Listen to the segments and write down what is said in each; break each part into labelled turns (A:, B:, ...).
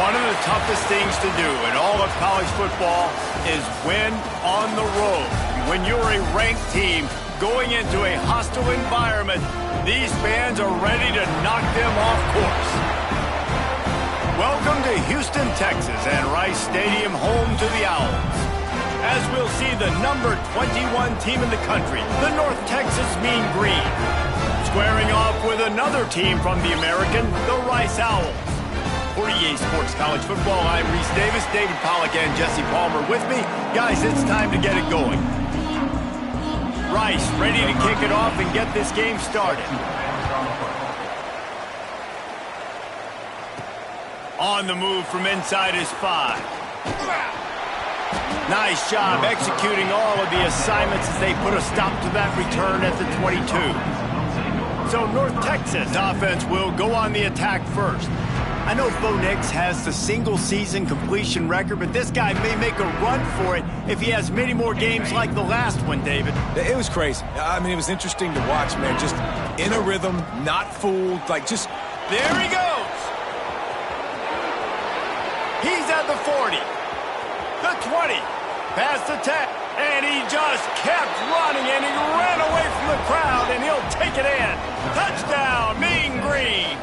A: One of the toughest things to do in all of college football is win on the road. When you're a ranked team going into a hostile environment, these fans are ready to knock them off course. Welcome to Houston, Texas, and Rice Stadium, home to the Owls. As we'll see the number 21 team in the country, the North Texas Mean Green, squaring off with another team from the American, the Rice Owls. For EA Sports College Football, I'm Reese Davis, David Pollack, and Jesse Palmer with me. Guys, it's time to get it going. Rice ready to kick it off and get this game started. On the move from inside his 5. Nice job executing all of the assignments as they put a stop to that return at the 22. So North Texas offense will go on the attack first. I know Bo Nix has the single-season completion record, but this guy may make a run for it if he has many more games like the last one, David.
B: It was crazy. I mean, it was interesting to watch, man. Just in a rhythm, not fooled, like just...
A: There he goes! He's at the 40, the 20, past the 10, and he just kept running, and he ran away from the crowd, and he'll take it in. Touchdown, Mean Green!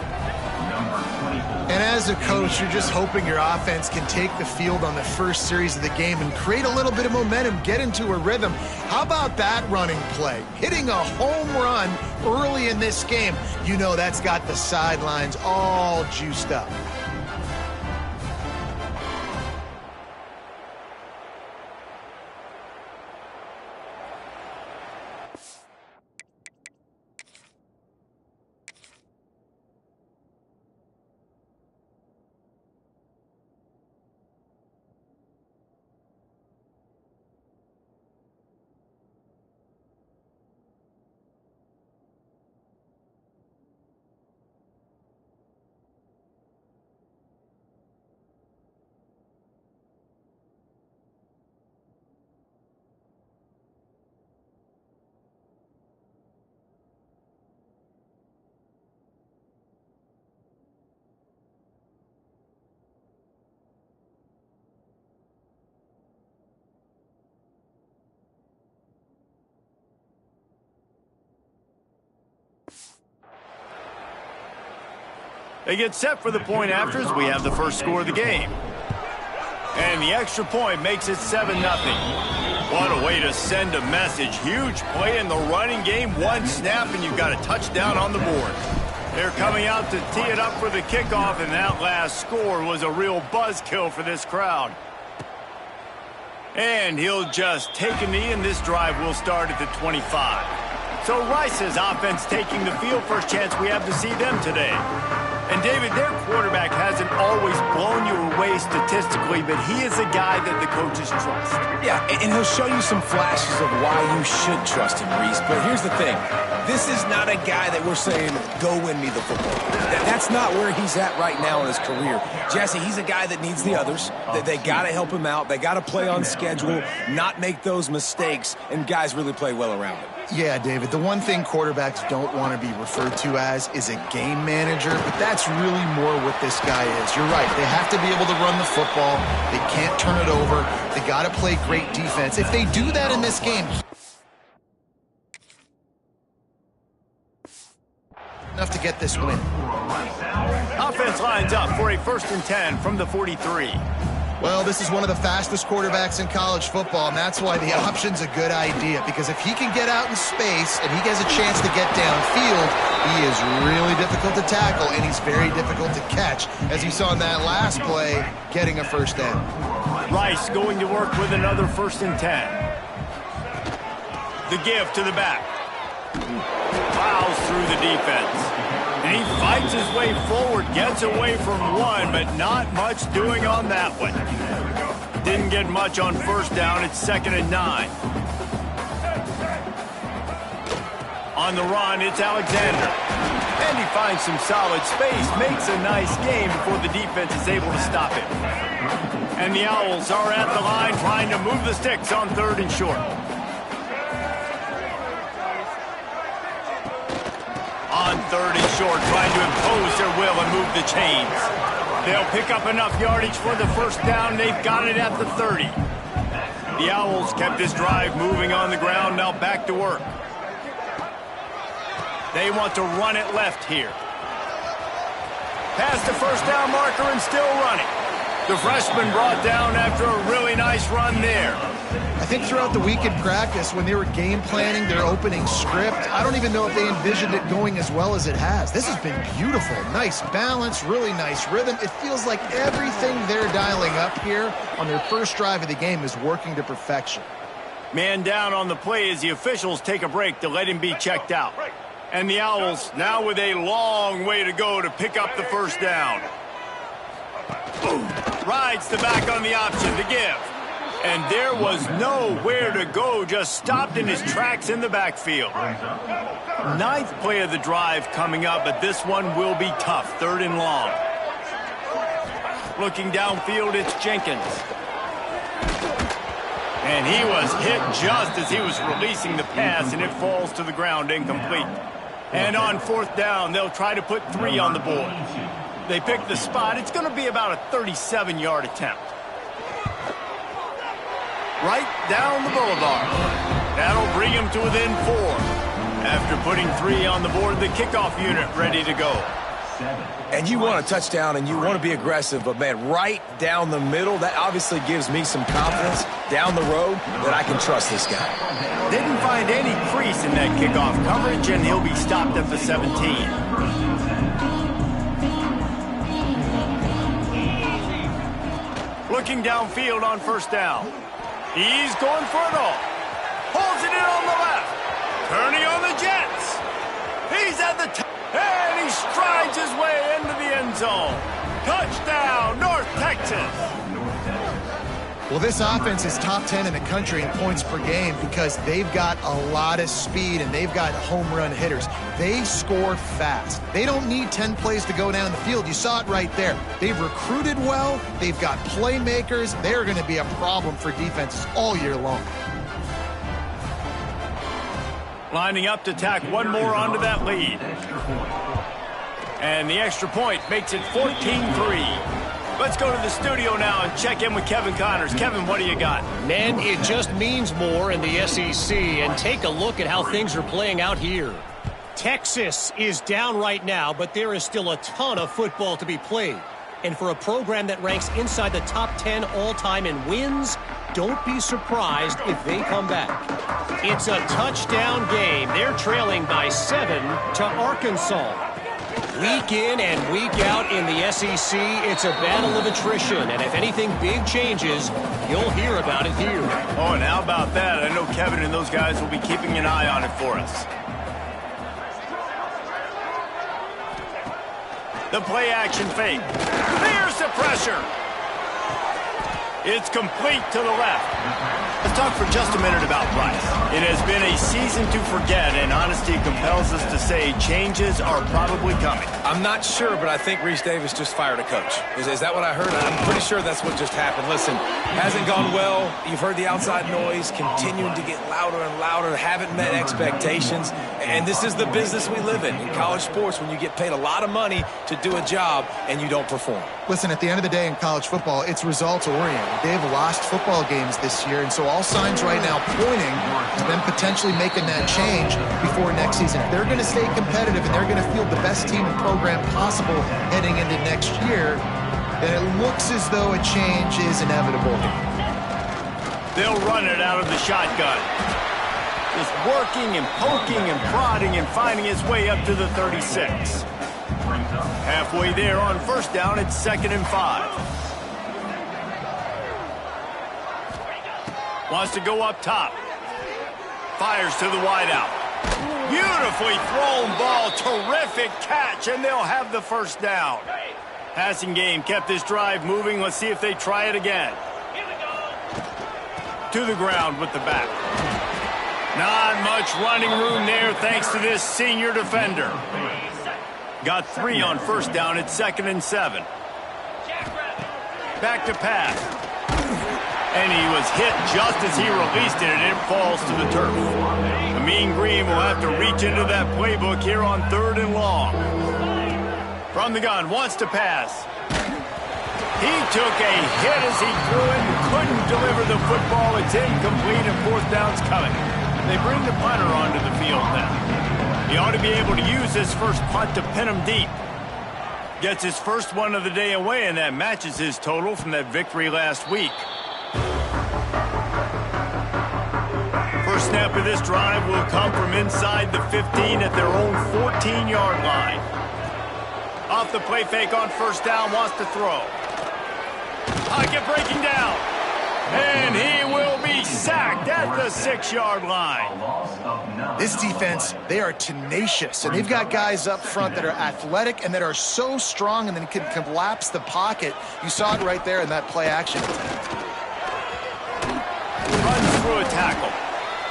C: And as a coach, you're just hoping your offense can take the field on the first series of the game and create a little bit of momentum, get into a rhythm. How about that running play? Hitting a home run early in this game. You know that's got the sidelines all juiced up.
A: They get set for the point after as we have the first score of the game. And the extra point makes it 7-0. What a way to send a message. Huge play in the running game. One snap and you've got a touchdown on the board. They're coming out to tee it up for the kickoff, and that last score was a real buzzkill for this crowd. And he'll just take a knee, and this drive will start at the 25. So Rice's offense taking the field. First chance we have to see them today. And David, their quarterback hasn't always blown you away statistically, but he is a guy that the coaches trust.
B: Yeah, and he'll show you some flashes of why you should trust him, Reese. But here's the thing. This is not a guy that we're saying, go win me the football. That's not where he's at right now in his career. Jesse, he's a guy that needs the others. They got to help him out. They got to play on schedule, not make those mistakes, and guys really play well around him.
C: Yeah, David, the one thing quarterbacks don't want to be referred to as is a game manager, but that's really more what this guy is. You're right. They have to be able to run the football. They can't turn it over. They got to play great defense. If they do that in this game, enough to get this win.
A: Offense lines up for a 1st and 10 from the 43.
C: Well, this is one of the fastest quarterbacks in college football, and that's why the option's a good idea, because if he can get out in space and he has a chance to get downfield, he is really difficult to tackle, and he's very difficult to catch, as you saw in that last play, getting a first down.
A: Rice going to work with another 1st and 10. The give to the back. Plows through the defense. And he fights his way forward, gets away from one, but not much doing on that one. Didn't get much on first down. It's 2nd and 9. On the run, it's Alexander. And he finds some solid space, makes a nice game before the defense is able to stop him. And the Owls are at the line trying to move the sticks on 3rd and short. On 3rd and short, trying to impose their will and move the chains. They'll pick up enough yardage for the first down. They've got it at the 30. The Owls kept this drive moving on the ground. Now back to work. They want to run it left here. Past the first down marker and still running. The freshman brought down after a really nice run there.
C: I think throughout the week in practice, when they were game planning their opening script, I don't even know if they envisioned it going as well as it has. This has been beautiful. Nice balance, really nice rhythm. It feels like everything they're dialing up here on their first drive of the game is working to perfection.
A: Man down on the play as the officials take a break to let him be checked out. And the Owls now with a long way to go to pick up the first down. Boom. Rides the back on the option to give. And there was nowhere to go, just stopped in his tracks in the backfield. 9th play of the drive coming up, but this one will be tough. 3rd and long. Looking downfield, it's Jenkins. And he was hit just as he was releasing the pass, and it falls to the ground incomplete. And on 4th down, they'll try to put 3 on the board. They pick the spot. It's going to be about a 37-yard attempt. Right down the boulevard. That'll bring him to within 4. After putting 3 on the board, the kickoff unit ready to go.
B: And you want a touchdown and you want to be aggressive, but man, right down the middle, that obviously gives me some confidence down the road that I can trust this guy.
A: Didn't find any crease in that kickoff coverage, and he'll be stopped at the 17. Looking downfield on first down. He's going for it all. Pulls it in on the left. Turning on the Jets. He's at the top. And he strides his way into the end zone. Touchdown, North Texas.
C: Well, this offense is top 10 in the country in points per game because they've got a lot of speed and they've got home run hitters. They score fast. They don't need 10 plays to go down the field. You saw it right there. They've recruited well. They've got playmakers. They're going to be a problem for defenses all year long.
A: Lining up to tack one more onto that lead. And the extra point makes it 14-3. Let's go to the studio now and check in with Kevin Connors. Kevin, what do you got?
D: Man, it just means more in the SEC, and take a look at how things are playing out here. Texas is down right now, but there is still a ton of football to be played. And for a program that ranks inside the top 10 all-time in wins, don't be surprised if they come back. It's a touchdown game. They're trailing by 7 to Arkansas. Week in and week out in the SEC, it's a battle of attrition. And if anything big changes, you'll hear about it here.
A: Oh, and how about that? I know Kevin and those guys will be keeping an eye on it for us. The play action fake. There's the pressure. It's complete to the left. Let's talk for just a minute about Rice. It has been a season to forget, and honesty compels us to say changes are probably coming.
B: I'm not sure, but I think Reese Davis just fired a coach. Is that what I heard? I'm pretty sure that's what just happened. Listen, hasn't gone well. You've heard the outside noise, continuing to get louder and louder, haven't met expectations. And this is the business we live in college sports, when you get paid a lot of money to do a job and you don't perform.
C: Listen, at the end of the day in college football, it's results-oriented. They've lost football games this year, and so all signs right now pointing to them potentially making that change before next season. If they're going to stay competitive and they're going to field the best team and program possible heading into next year, then it looks as though a change is inevitable.
A: They'll run it out of the shotgun. Just working and poking and prodding and finding his way up to the 36. Halfway there on first down, it's 2nd and 5. Wants to go up top. Fires to the wideout. Beautifully thrown ball. Terrific catch, and they'll have the first down. Passing game kept this drive moving. Let's see if they try it again. To the ground with the back. Not much running room there thanks to this senior defender. Got 3 on first down. It's 2nd and 7. Back to pass. And he was hit just as he released it, and it falls to the turf. The Mean Green will have to reach into that playbook here on 3rd and long. From the gun, wants to pass. He took a hit as he threw it and couldn't deliver the football. It's incomplete, and 4th down's coming. They bring the punter onto the field now. He ought to be able to use this first punt to pin him deep. Gets his first one of the day away, and that matches his total from that victory last week. First snap of this drive will come from inside the 15 at their own 14-yard line. Off the play fake on first down, wants to throw. Pocket breaking down. And he will be sacked at the 6-yard line.
C: This defense, they are tenacious, and they've got guys up front that are athletic and that are so strong and then can collapse the pocket. You saw it right there in that play action.
A: Runs through a tackle.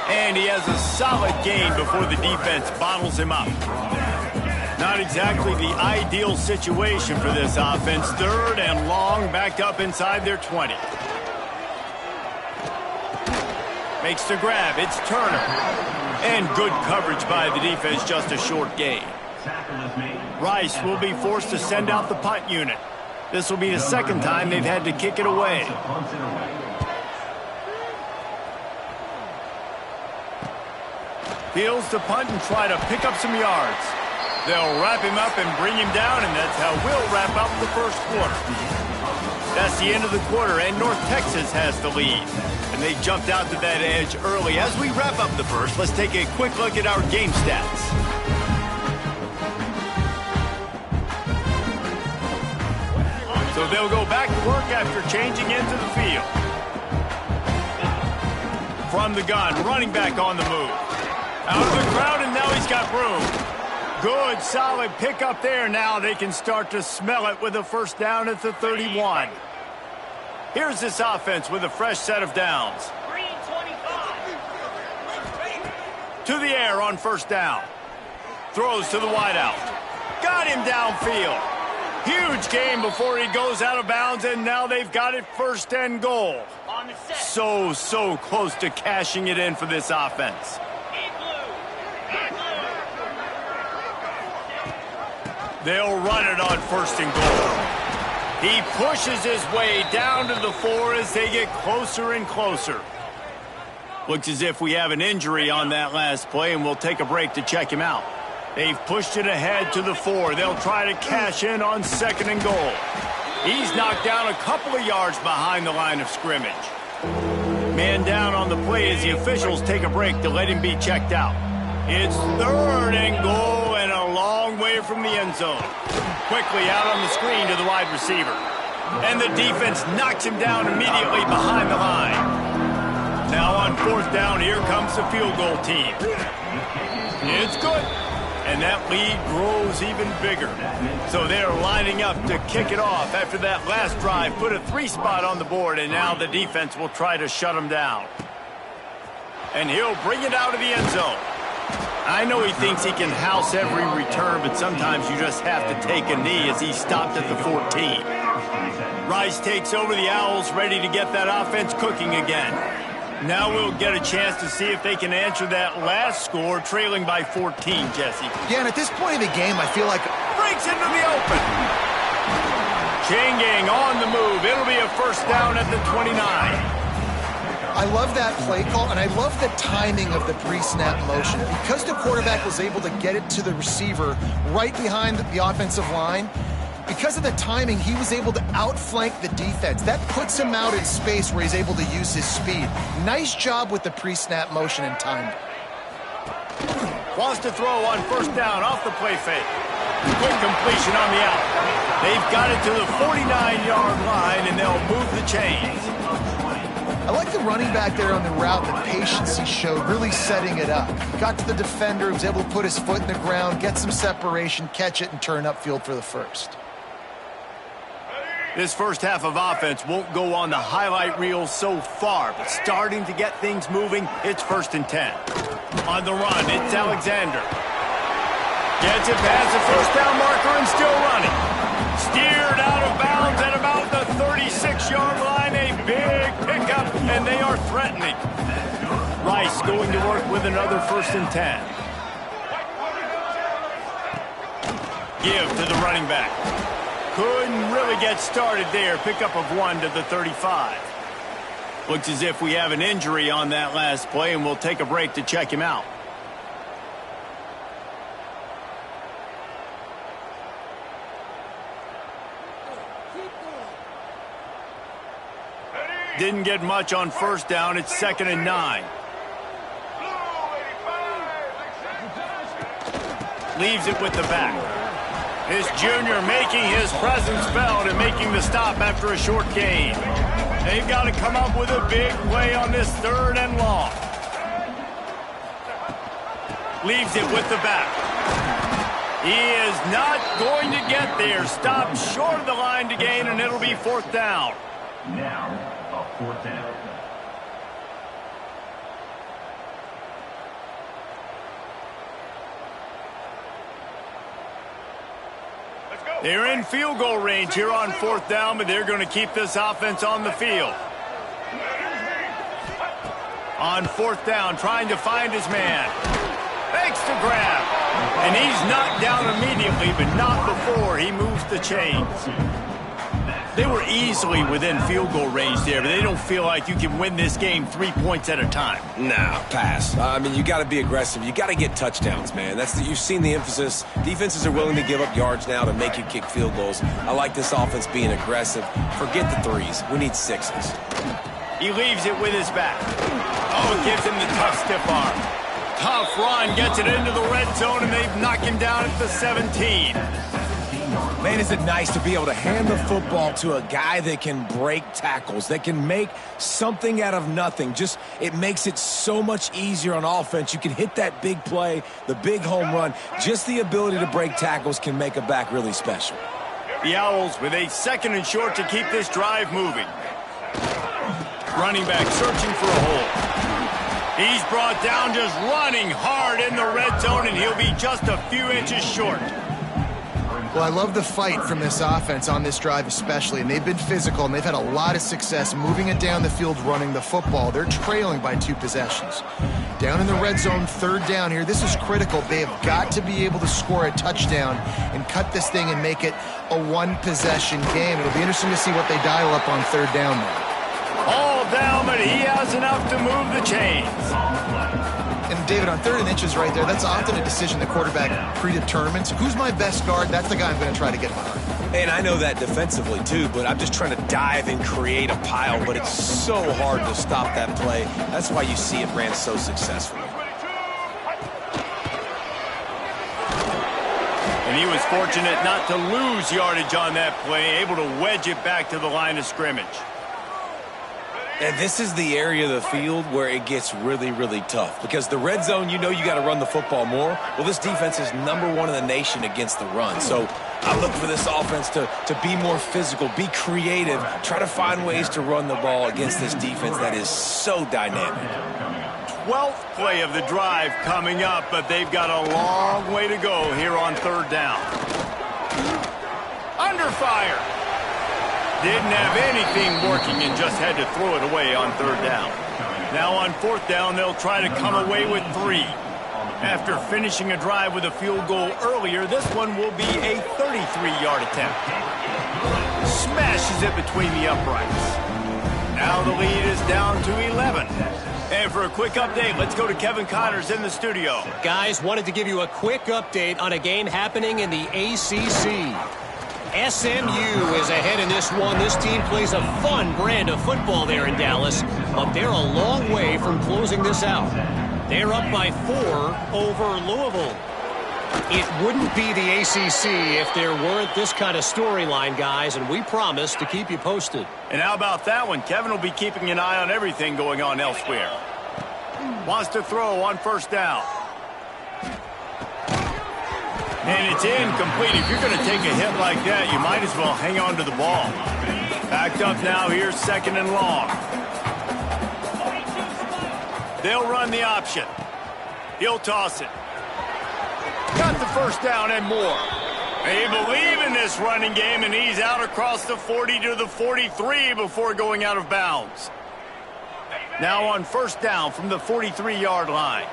A: And he has a solid gain before the defense bottles him up. Not exactly the ideal situation for this offense. 3rd and long, backed up inside their 20. Makes the grab. It's Turner. And good coverage by the defense, just a short gain. Rice will be forced to send out the punt unit. This will be the 2nd time they've had to kick it away. Fields to punt and try to pick up some yards. They'll wrap him up and bring him down, and that's how we'll wrap up the first quarter. That's the end of the quarter, and North Texas has the lead. And they jumped out to that edge early. As we wrap up the first, let's take a quick look at our game stats. So they'll go back to work after changing into the field. From the gun, running back on the move. Out of the crowd, and now he's got room. Good, solid pickup there. Now they can start to smell it with a first down at the 31. Here's this offense with a fresh set of downs. To the air on first down. Throws to the wideout. Got him downfield. Huge game before he goes out of bounds, and now they've got it 1st and goal. So close to cashing it in for this offense. They'll run it on 1st and goal. He pushes his way down to the 4 as they get closer and closer. Looks as if we have an injury on that last play, and we'll take a break to check him out. They've pushed it ahead to the 4. They'll try to cash in on 2nd and goal. He's knocked down a couple of yards behind the line of scrimmage. Man down on the play as the officials take a break to let him be checked out. It's 3rd and goal and a long way from the end zone. Quickly out on the screen to the wide receiver. And the defense knocks him down immediately behind the line. Now on 4th down, here comes the field goal team. It's good. And that lead grows even bigger. So they're lining up to kick it off after that last drive. Put a 3 spot on the board, and now the defense will try to shut him down. And he'll bring it out of the end zone. I know he thinks he can house every return, but sometimes you just have to take a knee as he stopped at the 14. Rice takes over the Owls, ready to get that offense cooking again. Now we'll get a chance to see if they can answer that last score, trailing by 14, Jesse.
C: Yeah, and at this point in the game, I feel like...
A: Breaks into the open. Changing on the move. It'll be a 1st down at the 29.
C: I love that play call, and I love the timing of the pre-snap motion. Because the quarterback was able to get it to the receiver right behind the offensive line, because of the timing, he was able to outflank the defense. That puts him out in space where he's able to use his speed. Nice job with the pre-snap motion and timing.
A: Wants to throw on 1st down off the play fake. Quick completion on the out. They've got it to the 49-yard line, and they'll move the chains.
C: I like the running back there on the route, the patience he showed, really setting it up. Got to the defender, was able to put his foot in the ground, get some separation, catch it, and turn upfield for the 1st.
A: This first half of offense won't go on the highlight reel so far, but starting to get things moving, it's 1st and 10. On the run, it's Alexander. Gets it past the 1st down marker and still running. Steered out of bounds at about the 36-yard line. A big pickup, and they are threatening. Rice going to work with another 1st and 10. Give to the running back. Couldn't really get started there. Pickup of 1 to the 35. Looks as if we have an injury on that last play, and we'll take a break to check him out. Didn't get much on 1st down. It's 2nd and 9. Leaves it with the back. This junior making his presence felt and making the stop after a short gain. They've got to come up with a big play on this 3rd and long. Leaves it with the back. He is not going to get there. Stopped short of the line to gain, and it'll be 4th down.
E: Now, a 4th down.
A: They're in field goal range here on 4th down, but they're going to keep this offense on the field. On 4th down, trying to find his man. Makes the grab. And he's knocked down immediately, but not before he moves the chains. They were easily within field goal range there, but they don't feel like you can win this game 3 points at a time.
B: Nah, pass. I mean, you got to be aggressive. You got to get touchdowns, man. You've seen the emphasis. Defenses are willing to give up yards now to make you kick field goals. I like this offense being aggressive. Forget the 3s. We need 6s.
A: He leaves it with his back. Oh, it gives him the tough stiff arm. Tough run, gets it into the red zone, and they've knocked him down at the 17.
B: Man, is it nice to be able to hand the football to a guy that can break tackles, that can make something out of nothing. Just, it makes it so much easier on offense. You can hit that big play, the big home run. Just the ability to break tackles can make a back really special.
A: The Owls with a 2nd and short to keep this drive moving. Running back searching for a hole. He's brought down, just running hard in the red zone, and he'll be just a few inches short.
C: Well, I love the fight from this offense on this drive especially, and they've been physical, and they've had a lot of success moving it down the field, running the football. They're trailing by 2 possessions. Down in the red zone, 3rd down here. This is critical. They have got to be able to score a touchdown and cut this thing and make it a 1-possession game. It'll be interesting to see what they dial up on 3rd down now.
A: All down, but he has enough to move the chains.
C: And David, on 3rd and inches right there, that's often a decision the quarterback predetermines. Who's my best guard? That's the guy I'm going to try to get behind.
B: And I know that defensively, too, but I'm just trying to dive and create a pile, but it's so hard to stop that play. That's why you see it ran so successfully.
A: And he was fortunate not to lose yardage on that play, able to wedge it back to the line of scrimmage.
B: And this is the area of the field where it gets really, really tough. Because the red zone, you know you got to run the football more. Well, this defense is #1 in the nation against the run. So I look for this offense to be more physical, be creative, try to find ways to run the ball against this defense that is so dynamic.
A: 12th play of the drive coming up, but they've got a long way to go here on 3rd down. Under fire. Didn't have anything working and just had to throw it away on 3rd down. Now on 4th down, they'll try to come away with 3. After finishing a drive with a field goal earlier, this one will be a 33-yard attempt. Smashes it between the uprights. Now the lead is down to 11. And for a quick update, let's go to Kevin Connors in the studio.
D: Guys, wanted to give you a quick update on a game happening in the ACC. SMU is ahead in this one. This team plays a fun brand of football there in Dallas, but they're a long way from closing this out. They're up by 4 over Louisville. It wouldn't be the ACC if there weren't this kind of storyline, guys, and we promise to keep you posted.
A: And how about that one? Kevin will be keeping an eye on everything going on elsewhere. Wants to throw on 1st down. And it's incomplete. If you're going to take a hit like that, you might as well hang on to the ball. Backed up now here, 2nd and long. They'll run the option. He'll toss it. Got the 1st down and more. They believe in this running game, and he's out across the 40 to the 43 before going out of bounds. Now on 1st down from the 43-yard line.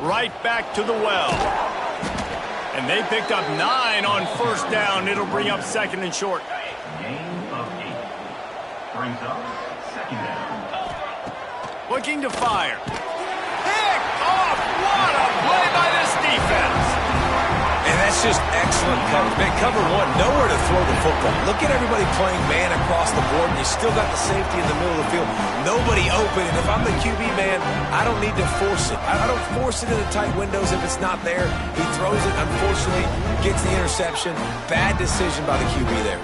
A: Right back to the well. And they picked up 9 on 1st down. It'll bring up 2nd and short.
E: Gain of 8. Brings up 2nd down.
A: Looking to fire. Pick off! What a play by this defense!
B: And that's just excellent coverage. Man, cover 1, nowhere to throw the football. Look at everybody playing man across the board, and you still got the safety in the middle of the field. Nobody open, and if I'm the QB, man, I don't need to force it. I don't force it in the tight windows if it's not there. He throws it, unfortunately, gets the interception. Bad decision by the QB there.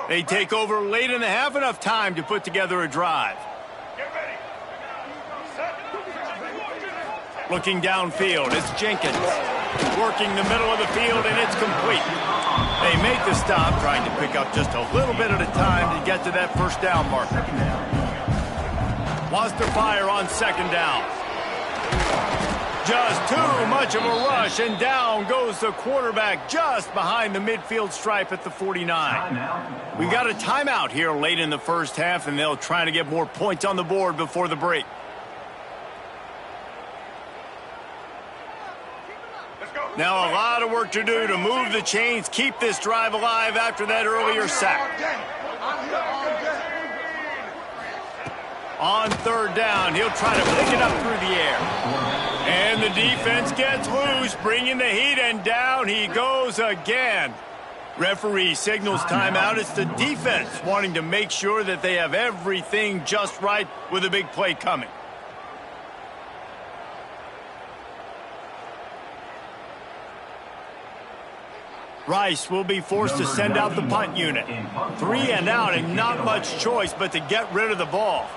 A: They take over late in the half, enough time to put together a drive. Looking downfield, it's Jenkins. Working the middle of the field, and it's complete. They make the stop, trying to pick up just a little bit at a time to get to that 1st down marker. Wants to fire on 2nd down. Just too much of a rush, and down goes the quarterback just behind the midfield stripe at the 49. We got a timeout here late in the first half, and they'll try to get more points on the board before the break. Now a lot of work to do to move the chains, keep this drive alive after that earlier sack. On third down, he'll try to pick it up through the air. And the defense gets loose, bringing the heat, and down he goes again. Referee signals timeout. It's the defense wanting to make sure that they have everything just right with a big play coming. Rice will be forced to send out the punt unit. 3 and out, and not much choice but to get rid of the ball.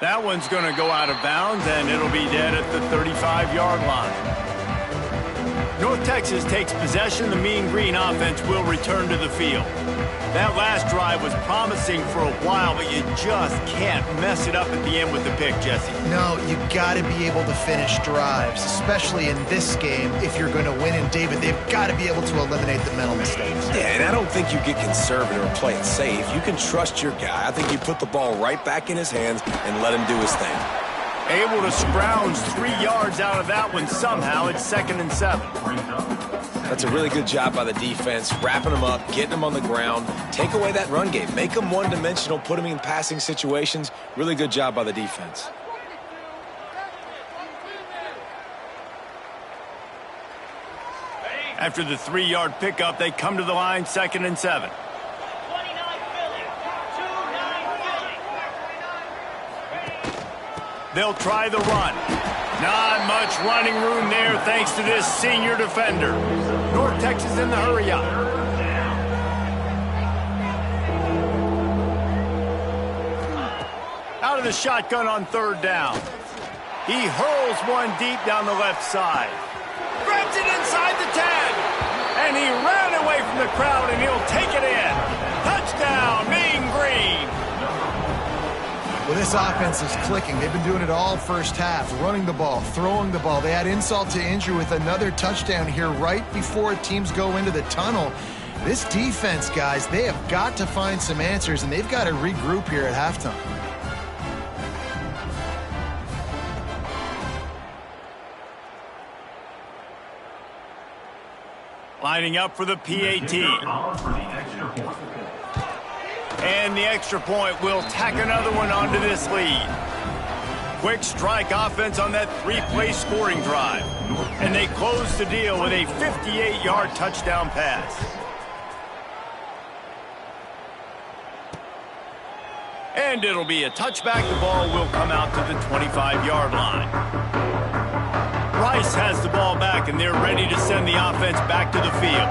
A: That one's going to go out of bounds, and it'll be dead at the 35-yard line. North Texas takes possession. The Mean Green offense will return to the field. That last drive was promising for a while, but you just can't mess it up at the end with the pick, Jesse.
C: No, you got to be able to finish drives, especially in this game. If you're going to win in David, they've got to be able to eliminate the mental mistakes.
B: Yeah, and I don't think you get conservative or play it safe. You can trust your guy. I think you put the ball right back in his hands and let him do his thing.
A: Able to scrounge 3 yards out of that one somehow. It's 2nd and 7.
B: That's a really good job by the defense, wrapping them up, getting them on the ground. Take away that run game. Make them one-dimensional, put them in passing situations. Really good job by the defense.
A: After the 3-yard pickup, they come to the line, 2nd and 7. They'll try the run. Not much running room there thanks to this senior defender. North Texas in the hurry up. Out of the shotgun on 3rd down. He hurls one deep down the left side. Grabs it inside the 10. And he ran away from the crowd, and he'll take it in. Touchdown, Mean Green.
C: Well, this offense is clicking. They've been doing it all first half, running the ball, throwing the ball. They had insult to injury with another touchdown here right before teams go into the tunnel. This defense, guys, they have got to find some answers, and they've got to regroup here at halftime.
A: Lining up for the PAT. And the extra point will tack another one onto this lead. Quick strike offense on that 3-play scoring drive. And they close the deal with a 58-yard touchdown pass. And it'll be a touchback. The ball will come out to the 25-yard line. Rice has the ball back, and they're ready to send the offense back to the field.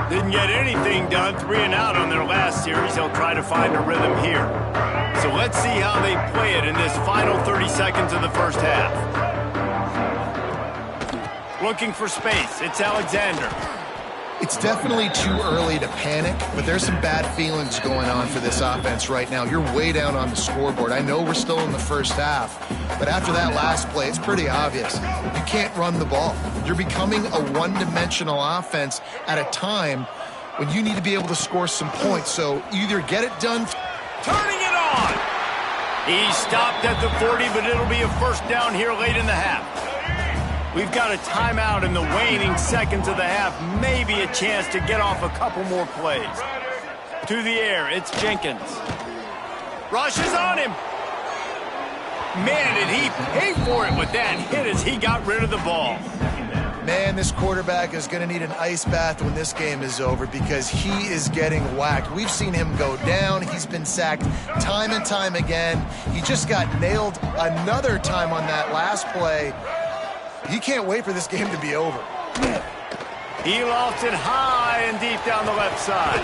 A: Didn't get anything done, 3 and out on their last series. They'll try to find a rhythm here. So let's see how they play it in this final 30 seconds of the first half. Looking for space. It's Alexander.
C: It's definitely too early to panic, but there's some bad feelings going on for this offense right now. You're way down on the scoreboard. I know we're still in the first half, but after that last play, it's pretty obvious. You can't run the ball. You're becoming a one-dimensional offense at a time when you need to be able to score some points. So either get it done.
A: Turning it on. He stopped at the 40, but it'll be a first down here late in the half. We've got a timeout in the waning seconds of the half. Maybe a chance to get off a couple more plays. To the air, it's Jenkins. Rushes on him. Man, did he pay for it with that hit as he got rid of the ball.
C: Man, this quarterback is going to need an ice bath when this game is over because he is getting whacked. We've seen him go down. He's been sacked time and time again. He just got nailed another time on that last play. He can't wait for this game to be over.
A: He lofts it high and deep down the left side.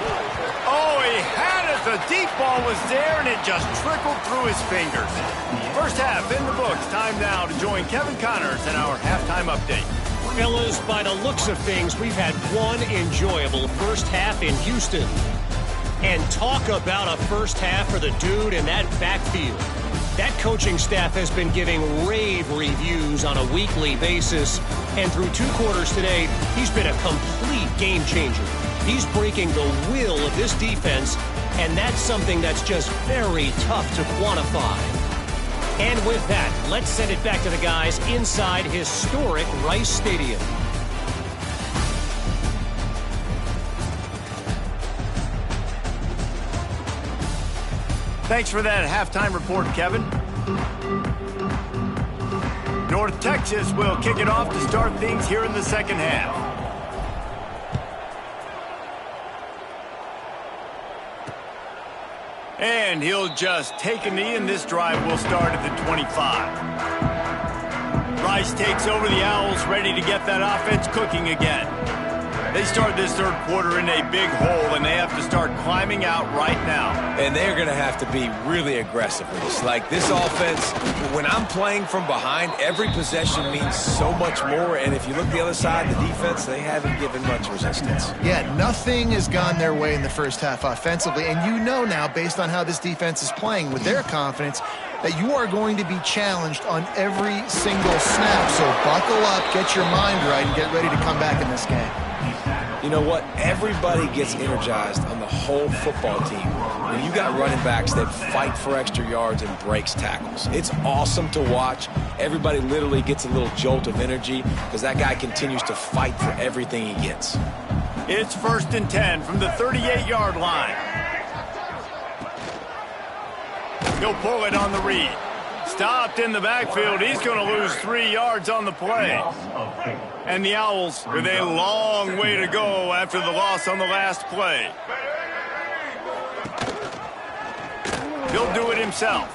A: Oh, he had it. The deep ball was there, and it just trickled through his fingers. First half in the books. Time now to join Kevin Connors in our halftime update.
D: Fellas, by the looks of things, we've had one enjoyable first half in Houston. And talk about a first half for the dude in that backfield. That coaching staff has been giving rave reviews on a weekly basis. And through 2 quarters today, he's been a complete game changer. He's breaking the will of this defense, and that's something that's just very tough to quantify. And with that, let's send it back to the guys inside historic Rice Stadium.
A: Thanks for that halftime report, Kevin. North Texas will kick it off to start things here in the second half. And he'll just take a knee, and this drive will start at the 25. Rice takes over the Owls, ready to get that offense cooking again. They start this third quarter in a big hole, and they have to start climbing out right now.
B: And they're going to have to be really aggressive with this. Like, this offense, when I'm playing from behind, every possession means so much more. And if you look the other side, the defense, they haven't given much resistance.
C: Yeah, nothing has gone their way in the first half offensively. And you know now, based on how this defense is playing with their confidence, that you are going to be challenged on every single snap. So buckle up, get your mind right, and get ready to come back in this game.
B: You know what? Everybody gets energized on the whole football team when you got running backs that fight for extra yards and breaks tackles. It's awesome to watch. Everybody literally gets a little jolt of energy because that guy continues to fight for everything he gets.
A: It's 1st and 10 from the 38-yard line. He'll pull it on the read. Stopped in the backfield. He's going to lose 3 yards on the play. And the Owls with a long way to go after the loss on the last play. He'll do it himself.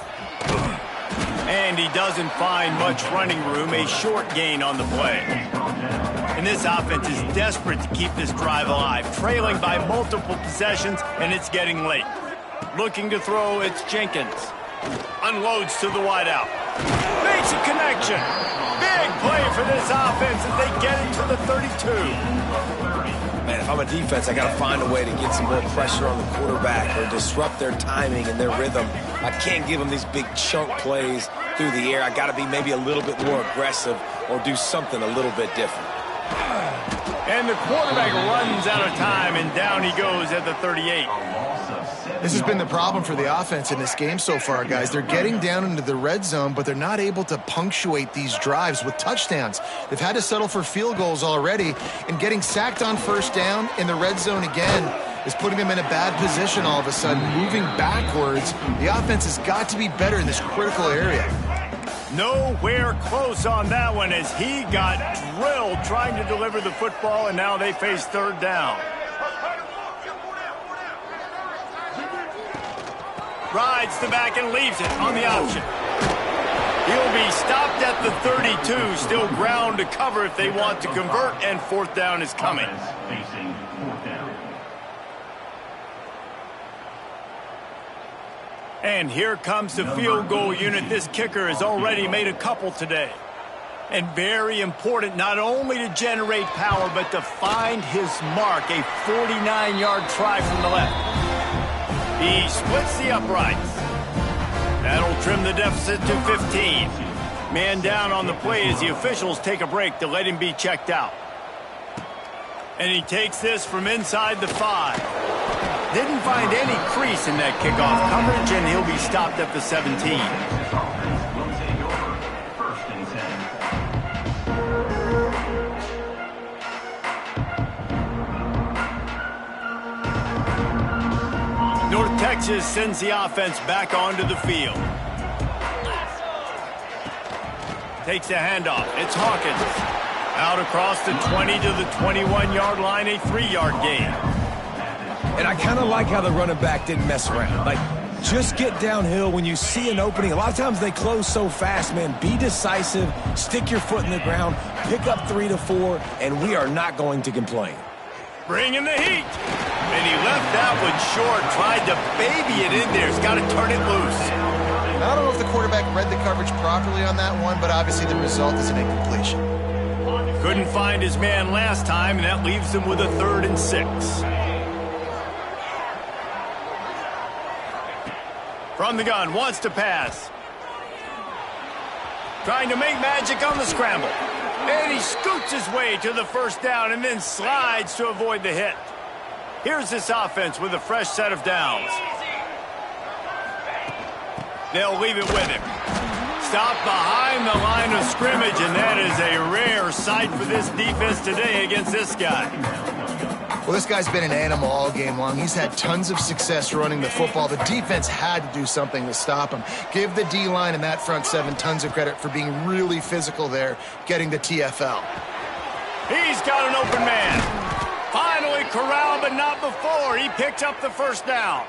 A: And he doesn't find much running room, a short gain on the play. And this offense is desperate to keep this drive alive, trailing by multiple possessions, and it's getting late. Looking to throw, it's Jenkins. Unloads to the wideout. Makes a connection. Big play for this offense as they get it to the 32.
B: Man, if I'm a defense, I got to find a way to get some more pressure on the quarterback or disrupt their timing and their rhythm. I can't give them these big chunk plays through the air. I got to be maybe a little bit more aggressive or do something a little bit different.
A: And the quarterback runs out of time, and down he goes at the 38.
C: This has been the problem for the offense in this game so far, guys. They're getting down into the red zone, but they're not able to punctuate these drives with touchdowns. They've had to settle for field goals already, and getting sacked on first down in the red zone again is putting them in a bad position all of a sudden. Moving backwards, the offense has got to be better in this critical area.
A: Nowhere close on that one as he got drilled trying to deliver the football, and now they face third down. Rides the back and leaves it on the option. He'll be stopped at the 32. Still ground to cover if they want to convert, and fourth down is coming. And here comes the field goal unit. This kicker has already made a couple today. And very important not only to generate power, but to find his mark. A 49-yard try from the left. He splits the uprights. That'll trim the deficit to 15. Man down on the play as the officials take a break to let him be checked out. And he takes this from inside the 5. Didn't find any crease in that kickoff coverage, and he'll be stopped at the 17. North Texas sends the offense back onto the field. Takes a handoff. It's Hawkins. Out across the 20 to the 21-yard line, a 3-yard gain.
B: And I kind of like how the running back didn't mess around. Like, just get downhill when you see an opening. A lot of times they close so fast, man. Be decisive, stick your foot in the ground, pick up 3 to 4, and we are not going to complain.
A: Bringing the heat. And he left that one short, tried to baby it in there. He's got to turn it loose.
C: I don't know if the quarterback read the coverage properly on that one, but obviously the result is an incompletion.
A: Couldn't find his man last time, and that leaves him with a 3rd and 6. From the gun, wants to pass. Trying to make magic on the scramble. And he scoots his way to the first down and then slides to avoid the hit. Here's this offense with a fresh set of downs. They'll leave it with him. Stop behind the line of scrimmage, and that is a rare sight for this defense today against this guy.
C: Well, this guy's been an animal all game long. He's had tons of success running the football. The defense had to do something to stop him. Give the D-line and that front seven tons of credit for being really physical there, getting the TFL.
A: He's got an open man. Finally corralled, but not before. He picked up the first down.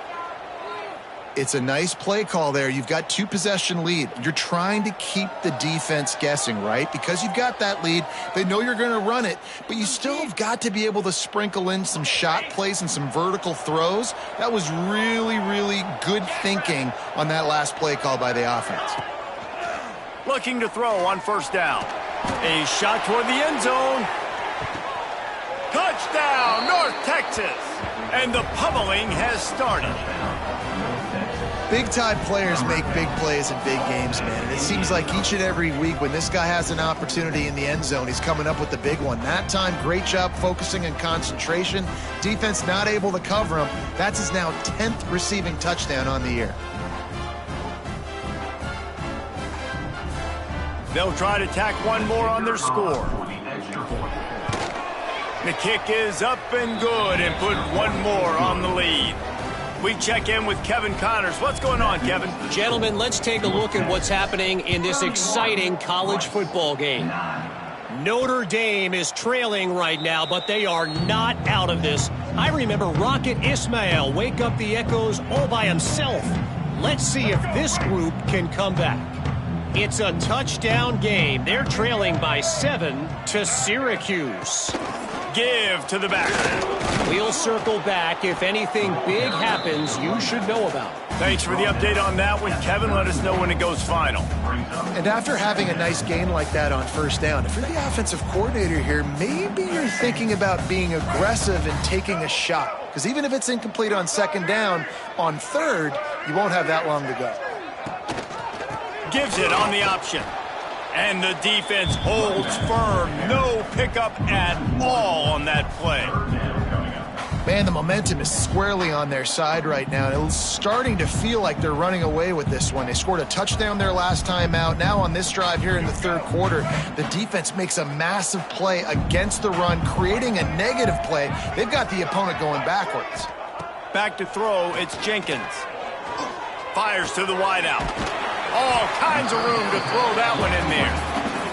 C: It's a nice play call there. You've got 2-possession lead. You're trying to keep the defense guessing, right? Because you've got that lead. They know you're going to run it, but you still have got to be able to sprinkle in some shot plays and some vertical throws. That was really, really good thinking on that last play call by the offense.
A: Looking to throw on first down. A shot toward the end zone. Touchdown, North Texas. And the pummeling has started.
C: Big-time players make big plays in big games, man. And it seems like each and every week when this guy has an opportunity in the end zone, he's coming up with the big one. That time, great job focusing and concentration. Defense not able to cover him. That's his now 10th receiving touchdown on the year.
A: They'll try to tack one more on their score. The kick is up and good and put one more on the lead. We check in with Kevin Connors. What's going on, Kevin?
D: Gentlemen, let's take a look at what's happening in this exciting college football game. Notre Dame is trailing right now, but they are not out of this. I remember Rocket Ismail wake up the echoes all by himself. Let's see if this group can come back. It's a touchdown game. They're trailing by 7 to Syracuse.
A: Give to the back.
D: We'll circle back if anything big happens you should know about.
A: Thanks for the update on that one, Kevin. Let us know when it goes final.
C: And after having a nice game like that on first down, if you're the offensive coordinator here, maybe you're thinking about being aggressive and taking a shot. Because even if it's incomplete on second down, on third, you won't have that long to go.
A: Gives it on the option. And the defense holds firm. No pickup at all on that play.
C: Man, the momentum is squarely on their side right now. It's starting to feel like they're running away with this one. They scored a touchdown their last time out. Now on this drive here in the third quarter, the defense makes a massive play against the run, creating a negative play. They've got the opponent going backwards.
A: Back to throw, it's Jenkins. Fires to the wideout. All kinds of room to throw that one in there.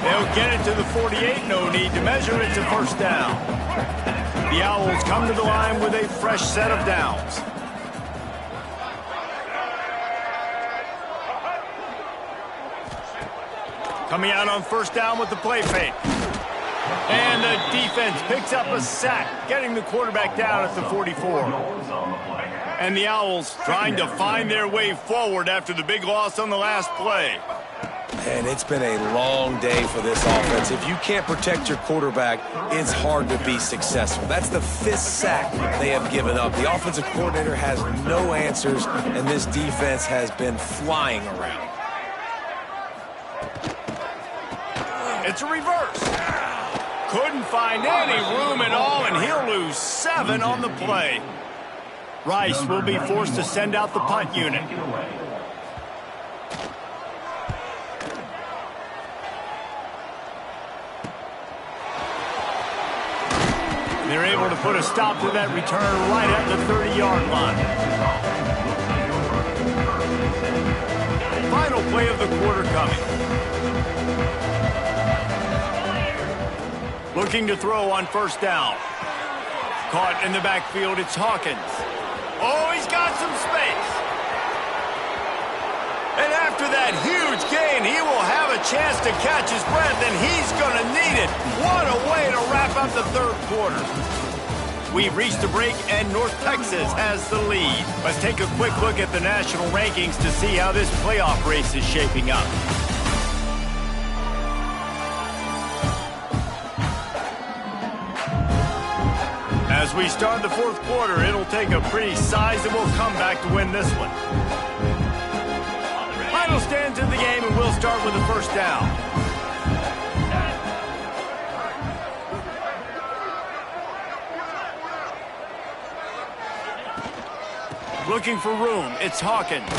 A: They'll get it to the 48. No need to measure it to first down. The Owls come to the line with a fresh set of downs. Coming out on first down with the play fake. And the defense picks up a sack, getting the quarterback down at the 44. And the Owls trying to find their way forward after the big loss on the last play.
B: And it's been a long day for this offense. If you can't protect your quarterback, it's hard to be successful. That's the 5th sack they have given up. The offensive coordinator has no answers, and this defense has been flying around.
A: It's a reverse. Couldn't find any room at all, and he'll lose 7 on the play. Rice will be forced to send out the punt unit. They're able to put a stop to that return right at the 30-yard line. Final play of the quarter coming. Looking to throw on first down. Caught in the backfield, it's Hawkins. Oh, he's got some space. And after that huge gain, he will have a chance to catch his breath, and he's going to need it. What a way to wrap up the third quarter. We've reached a break, and North Texas has the lead. Let's take a quick look at the national rankings to see how this playoff race is shaping up. As we start the fourth quarter, it'll take a pretty sizable comeback to win this one. Final stands in the game, and we'll start with the first down. looking for room. It's Hawkins.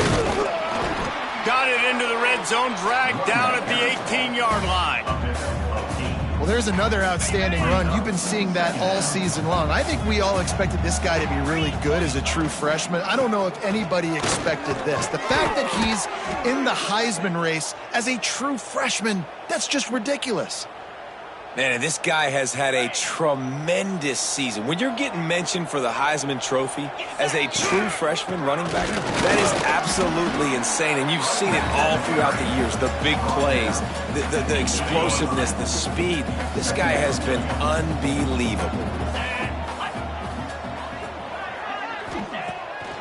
A: Got it into the red zone, dragged down at the 18-yard line.
C: Well, there's another outstanding run. You've been seeing that all season long. I think we all expected this guy to be really good as a true freshman. I don't know if anybody expected this. The fact that he's in the Heisman race as a true freshman, that's just ridiculous.
B: Man, this guy has had a tremendous season. When you're getting mentioned for the Heisman Trophy as a true freshman running back, that is absolutely insane. And you've seen it all throughout the years. The big plays, the explosiveness, the speed. This guy has been unbelievable.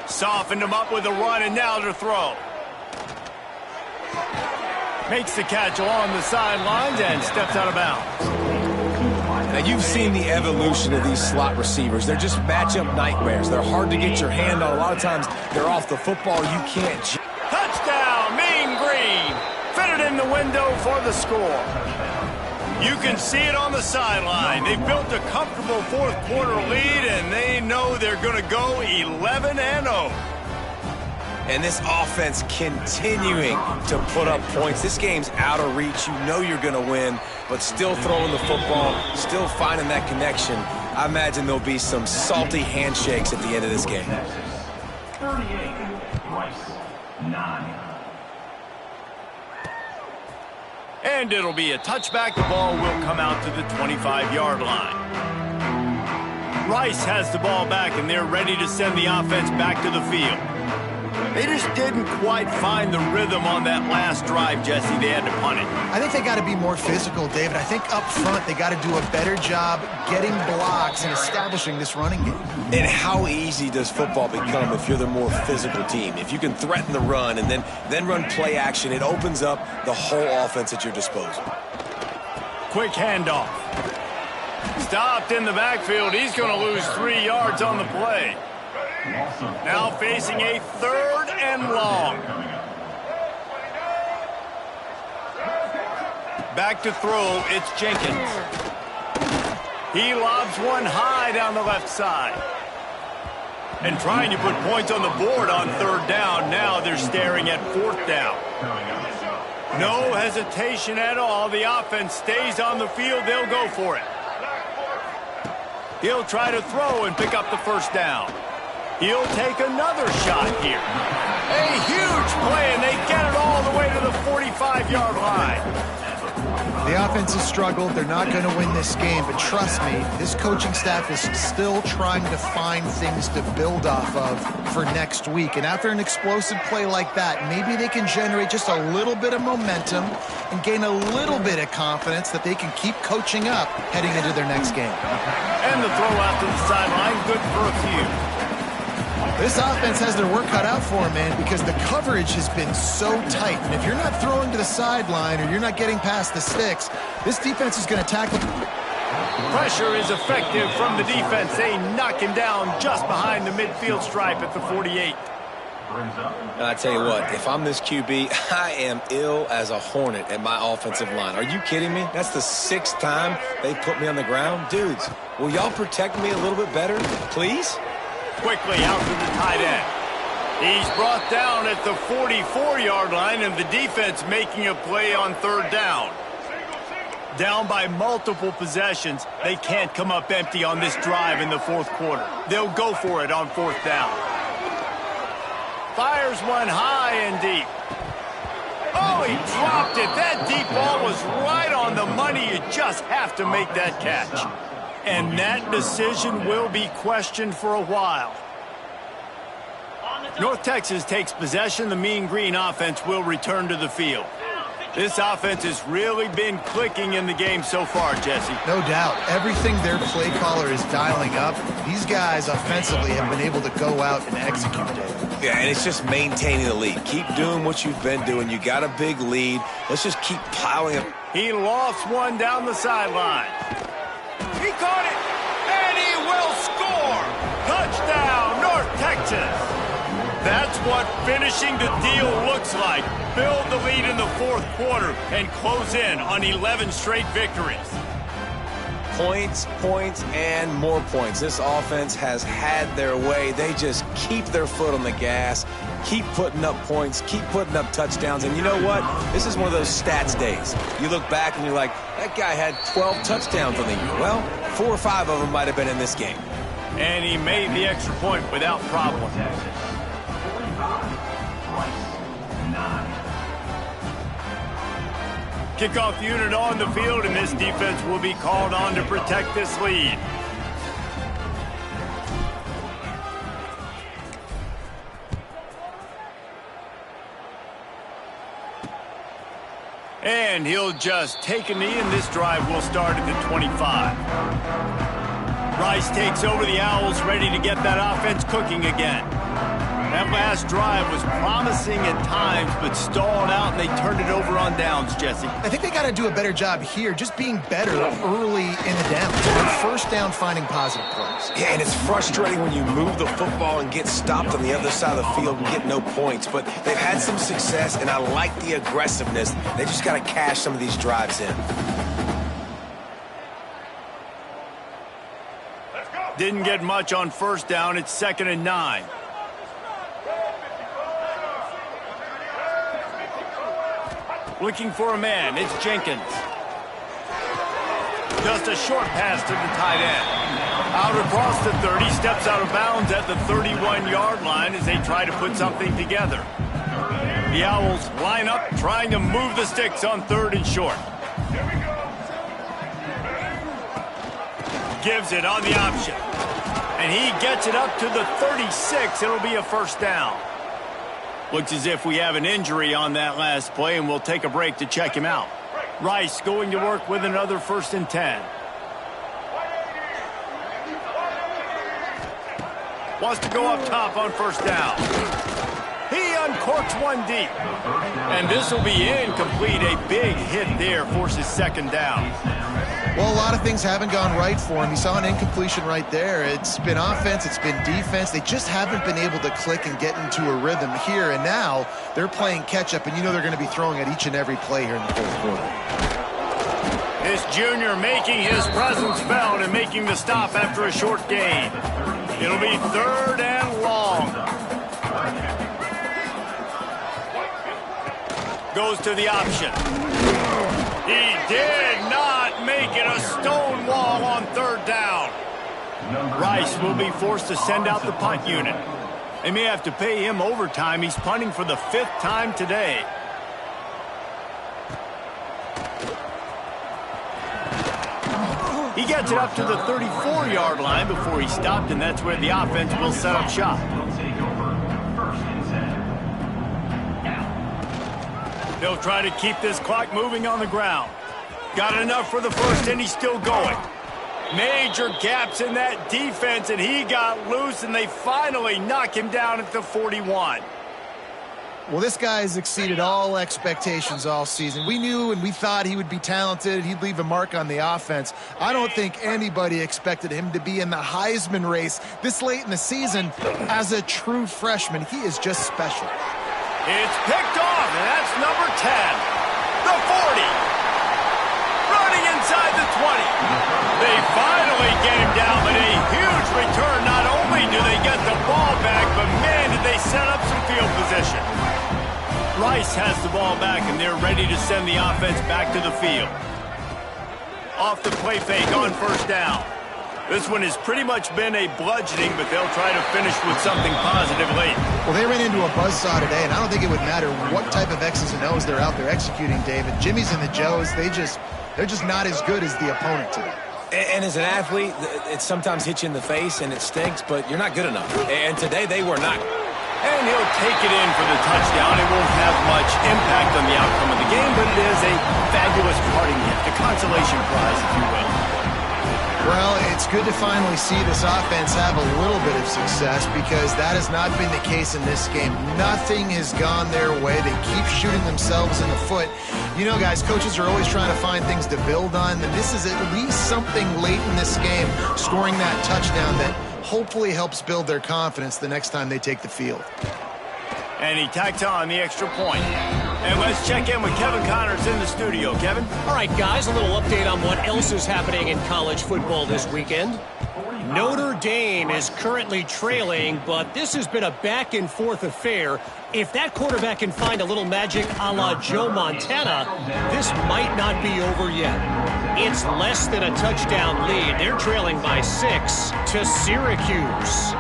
A: Softened him up with a run, and now to throw. Makes the catch along the sidelines and steps out of bounds.
B: Now, you've seen the evolution of these slot receivers. They're just matchup nightmares. They're hard to get your hand on. A lot of times, they're off the football. You can't...
A: Touchdown, Mean Green! Fitted in the window for the score. You can see it on the sideline. They've built a comfortable fourth-quarter lead, and they know they're going to go 11-0.
B: And this offense continuing to put up points. This game's out of reach. You know you're going to win, but still throwing the football, still finding that connection. I imagine there'll be some salty handshakes at the end of this game.
E: 38, Rice, 9.
A: And it'll be a touchback. The ball will come out to the 25-yard line. Rice has the ball back, and they're ready to send the offense back to the field. They just didn't quite find the rhythm on that last drive, Jesse. They had to punt it.
C: I think they got to be more physical, David. I think up front they got to do a better job getting blocks and establishing this running game.
B: And how easy does football become if you're the more physical team? If you can threaten the run and then run play action, it opens up the whole offense at your disposal.
A: Quick handoff. Stopped in the backfield. He's going to lose 3 yards on the play. Now facing a 3rd and long. Back to throw, it's Jenkins. He lobs one high down the left side. And trying to put points on the board on 3rd down. Now they're staring at 4th down. No hesitation at all. The offense stays on the field. They'll go for it. He'll try to throw and pick up the 1st down. He'll take another shot here. A huge play, and they get it all the way to the 45-yard line.
C: The offense has struggled. They're not going to win this game, but trust me, this coaching staff is still trying to find things to build off of for next week. And after an explosive play like that, maybe they can generate just a little bit of momentum and gain a little bit of confidence that they can keep coaching up heading into their next game.
A: And the throw out to the sideline, good for a few.
C: This offense has their work cut out for them, man, because the coverage has been so tight. And if you're not throwing to the sideline or you're not getting past the sticks, this defense is going to tackle.
A: Pressure is effective from the defense. They knock him down just behind the midfield stripe at the 48.
B: And I tell you what, if I'm this QB, I am ill as a hornet at my offensive line. Are you kidding me? That's the 6th time they put me on the ground. Dudes, will y'all protect me a little bit better, please?
A: Quickly out to the tight end. He's brought down at the 44-yard line, and the defense making a play on 3rd down. Down by multiple possessions, they can't come up empty on this drive in the 4th quarter. They'll go for it on 4th down. Fires one high and deep. Oh, he dropped it. That deep ball was right on the money. You just have to make that catch. And that decision will be questioned for a while. North Texas takes possession. The Mean Green offense will return to the field. This offense has really been clicking in the game so far, Jesse.
C: No doubt. Everything their play caller is dialing up, these guys offensively have been able to go out and execute it.
B: Yeah, and it's just maintaining the lead. Keep doing what you've been doing. You got a big lead. Let's just keep piling up.
A: He lofts one down the sideline. He caught it, and he will score! Touchdown, North Texas! That's what finishing the deal looks like. Build the lead in the 4th quarter and close in on 11 straight victories.
B: Points, points, and more points. This offense has had their way. They just keep their foot on the gas, keep putting up points, keep putting up touchdowns. And you know what? This is one of those stats days. You look back and you're like, that guy had 12 touchdowns on the year. Well, 4 or 5 of them might have been in this game.
A: And he made the extra point without problem. Kickoff unit on the field, and this defense will be called on to protect this lead. And he'll just take a knee, and this drive will start at the 25. Rice takes over the Owls, ready to get that offense cooking again. That last drive was promising at times, but stalled out, and they turned it over on downs, Jesse.
C: I think they got to do a better job here, just being better early in the downs. On first down, finding positive plays.
B: Yeah, and it's frustrating when you move the football and get stopped on the other side of the field and get no points. But they've had some success, and I like the aggressiveness. They just got to cash some of these drives in.
A: Didn't get much on first down. It's 2nd and 9. Looking for a man. It's Jenkins. Just a short pass to the tight end. Out across the 30, steps out of bounds at the 31-yard line as they try to put something together. The Owls line up, trying to move the sticks on 3rd and short. Gives it on the option. And he gets it up to the 36. It'll be a first down. Looks as if we have an injury on that last play, and we'll take a break to check him out. Rice going to work with another 1st and 10. Wants to go up top on first down. He uncorks one deep. And this will be incomplete. A big hit there forces 2nd down.
C: Well, a lot of things haven't gone right for him. He saw an incompletion right there. It's been offense, it's been defense. They just haven't been able to click and get into a rhythm here. And now they're playing catch-up, and you know they're going to be throwing at each and every play here in the 4th quarter.
A: This junior making his presence felt and making the stop after a short gain. It'll be 3rd and long. Goes to the option. He did not make it a stone wall on 3rd down. Rice will be forced to send out the punt unit. They may have to pay him overtime. He's punting for the 5th time today. He gets it up to the 34-yard line before he stopped, and that's where the offense will set up shop. They'll try to keep this clock moving on the ground. Got enough for the first, and he's still going. Major gaps in that defense, and he got loose, and they finally knock him down at the 41.
C: Well, this guy has exceeded all expectations all season. We knew and we thought he would be talented. He'd leave a mark on the offense. I don't think anybody expected him to be in the Heisman race this late in the season as a true freshman. He is just special.
A: It's picked off, and that's number 10. The 40. Running inside the 20. They finally get him down, but a huge return. Not only do they get the ball back, but man, did they set up some field position. Rice has the ball back, and they're ready to send the offense back to the field. Off the play fake on first down. This one has pretty much been a bludgeoning, but they'll try to finish with something positive late.
C: Well, they ran into a buzzsaw today, and I don't think it would matter what type of X's and O's they're out there executing, David. Jimmy's and the Joes, they're just not as good as the opponent today.
B: And as an athlete, it sometimes hits you in the face, and it stinks, but you're not good enough. And today they were not.
A: And he'll take it in for the touchdown. It won't have much impact on the outcome of the game, but it is a fabulous parting gift, a consolation prize, if you will.
C: Well, it's good to finally see this offense have a little bit of success because that has not been the case in this game. Nothing has gone their way. They keep shooting themselves in the foot. You know, guys, coaches are always trying to find things to build on, and this is at least something late in this game, scoring that touchdown that hopefully helps build their confidence the next time they take the field.
A: And he tacks on the extra point. And let's check in with Kevin Connors in the studio. Kevin?
D: All right, guys, a little update on what else is happening in college football this weekend. Notre Dame is currently trailing, but this has been a back-and-forth affair. If that quarterback can find a little magic a la Joe Montana, this might not be over yet. It's less than a touchdown lead. They're trailing by 6 to Syracuse.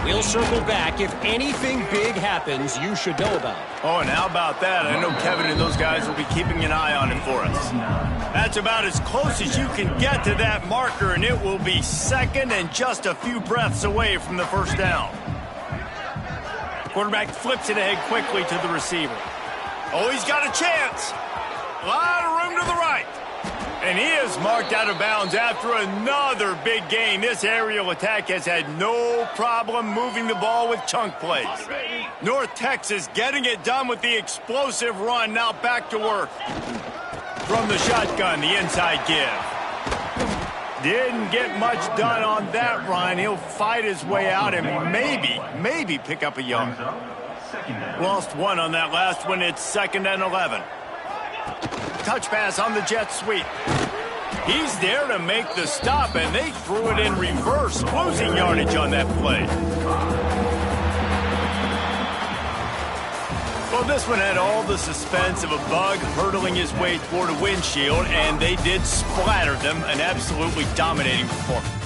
D: We'll circle back. If anything big happens, you should know about it.
A: Oh, and how about that? I know Kevin and those guys will be keeping an eye on it for us. That's about as close as you can get to that marker, and it will be second and just a few breaths away from the first down. Quarterback flips it ahead quickly to the receiver. Oh, he's got a chance. A lot of room to the right. And he is marked out of bounds after another big gain. This aerial attack has had no problem moving the ball with chunk plays. North Texas getting it done with the explosive run. Now back to work. From the shotgun, the inside give. Didn't get much done on that run. He'll fight his way out and maybe pick up a yard. Lost one on that last one. It's 2nd and 11. Touch pass on the jet sweep. He's there to make the stop, and they threw it in reverse, losing yardage on that play. Well, this one had all the suspense of a bug hurtling his way toward a windshield, and they did splatter them, an absolutely dominating performance.